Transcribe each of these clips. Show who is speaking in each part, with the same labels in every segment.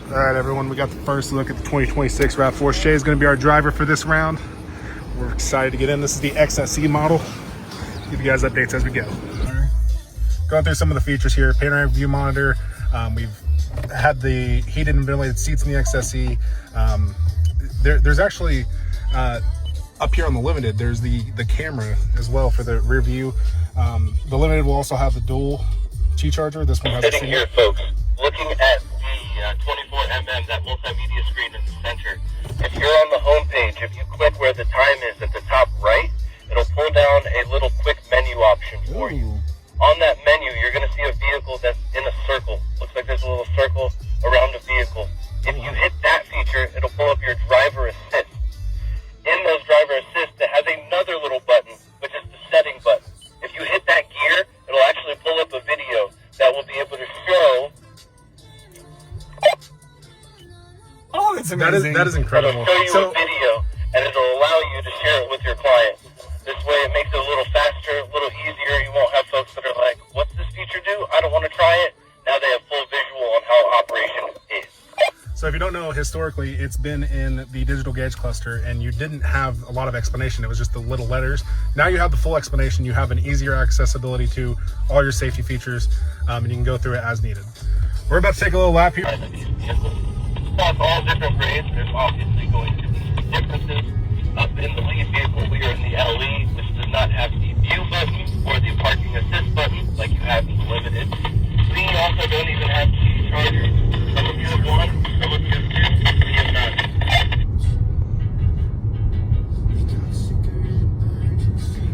Speaker 1: All right, everyone, we got the first look at the 2026 RAV4. Shay is going to be our driver for this round. We're excited to get in. This is the XSE model. Give you guys updates as we go. Going through some of the features here. Panoramic view monitor. We've had the heated and ventilated seats in the XSE. There's actually up here on the Limited, there's the camera as well for the rear view. The Limited will also have the dual Qi charger. This one has a
Speaker 2: sitting here, folks, looking at the 24mm, that multimedia screen in the center. If you're on the home page, if you click where the time is at the top right, it'll pull down a little quick menu option for you. On that menu, you're going to see a vehicle that's in a circle. Looks like there's a little circle around the vehicle. If you hit that feature, it'll pull up your driver assist. In those driver assist, it has another little button, which is the setting button. If you hit that gear, it'll actually pull up a video that will be able to show.
Speaker 1: Oh, that's amazing. That is incredible.
Speaker 2: It'll show you a video, and it'll allow you to share it with your client. This way it makes it a little faster, a little easier. You won't have folks that are like, what's this feature do? I don't want to try it. Now they have full visual on how operation is.
Speaker 1: So if you don't know, historically, it's been in the digital gauge cluster, and you didn't have a lot of explanation. It was just the little letters. Now you have the full explanation. You have an easier accessibility to all your safety features, and you can go through it as needed. We're about to take a little lap here.
Speaker 2: Across all different grades, there's obviously going to be differences. Up in the lead vehicle, we are in the LE, which does not have the view button or the parking assist button like you have in the Limited. We also don't even have Qi chargers. Some of you have one, some of you have two, we have none.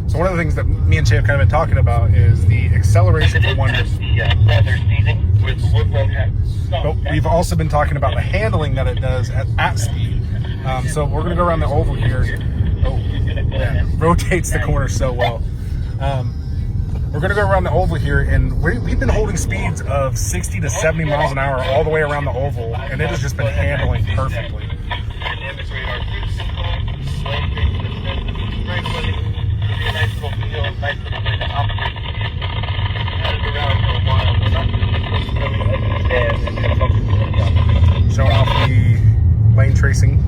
Speaker 1: So one of the things that me and Shay have kind of been talking about is the acceleration for one.
Speaker 2: The leather seating with the woodland hat.
Speaker 1: But we've also been talking about the handling that it does at speed. So we're going to go around the oval here. Oh, man, rotates the corner so well. We're going to go around the oval here, and we've been holding speeds of 60 to 70 miles an hour all the way around the oval, and it has just been handling perfectly. Showing off the lane tracing,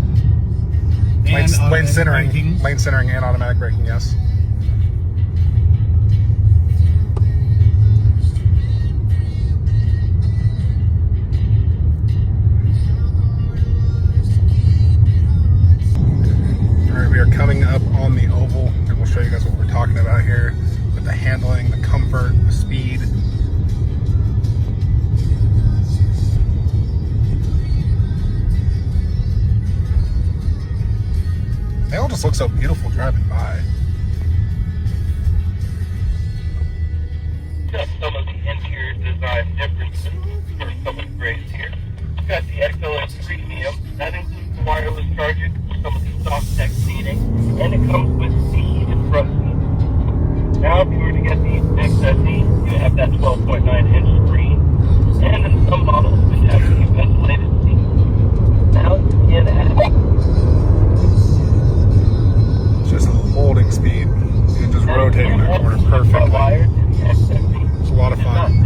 Speaker 1: lane centering, and automatic braking. Yes. All right, we are coming up on the oval, and we'll show you guys what we're talking about here with the handling, the comfort, the speed. They all just look so beautiful driving by.
Speaker 2: Just some of the interior design differences for some of the grades here. We've got the XLS Premium. That includes the wireless charging, some of the soft tech seating, and it comes with the heated front seat. Now, if you were to get the XSE, you have that 12.9-inch screen, and in some models, it has the ventilated seat. Now, it has
Speaker 1: just holding speed and just rotating that corner perfectly. It's a lot of fun.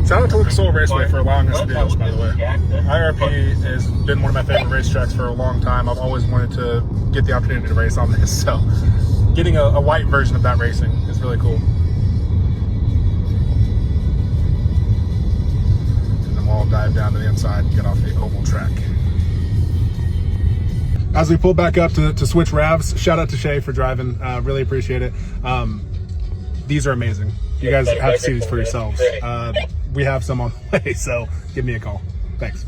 Speaker 1: Shout out to Lucas Oil Raceway for allowing us to do this, by the way. IRP has been one of my favorite racetracks for a long time. I've always wanted to get the opportunity to race on this, so getting a white version of that racing is really cool. And then we'll dive down to the inside and get off the oval track. As we pull back up to switch RAVs, shout out to Shay for driving. Really appreciate it. These are amazing. You guys have to see these for yourselves. We have some on the way, so give me a call. Thanks.